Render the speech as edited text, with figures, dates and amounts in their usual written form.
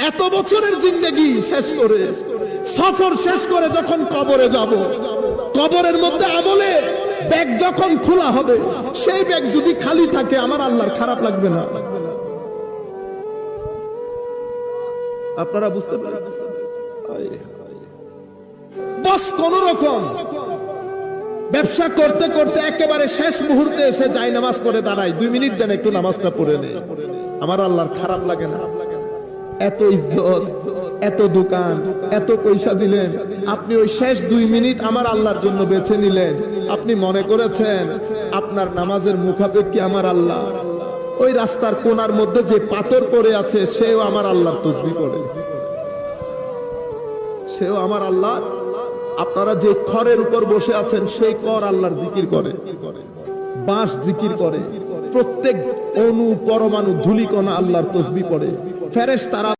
এত বছরের জিন্দেগি শেষ করে, সফর শেষ করে যখন কবরে যাব, কবরের মধ্যে আমলে ব্যাগ যখন খোলা হবে, সেই ব্যাগ যদি খালি থাকে আমার আল্লাহর খারাপ লাগবে না? আপনারা বুঝতে পারছেন? বস কোন রকম ব্যবসা করতে করতে একেবারে শেষ মুহূর্তে এসে যাই নামাজ পড়ে দাঁড়াই, 2 মিনিট দেন একটু নামাজটা পড়ে নেই, আমার আল্লাহর খারাপ লাগে না? এত ইজ্জত, এত দোকান, এত পয়সা দিলেন, আপনি ওই শেষ 2 মিনিট আমার আল্লাহর জন্য বেছে নিলেন। আপনি মনে করেছেন আপনার নামাজের মুখাপেক্ষী আমার আল্লাহ? ওই রাস্তার কোনার মধ্যে যে পাথর পড়ে আছে সেও আমার আল্লাহর তাসবিহ করে, সেও আমার আল্লাহ। আপনারা যে খড়ের উপর বসে আছেন সেই খড় আল্লাহর জিকির করে, বাঁশ জিকির করে, প্রত্যেক অণু পরমাণু ধূলিকণা আল্লাহর তাসবিহ পড়ে। ফেরেশতারা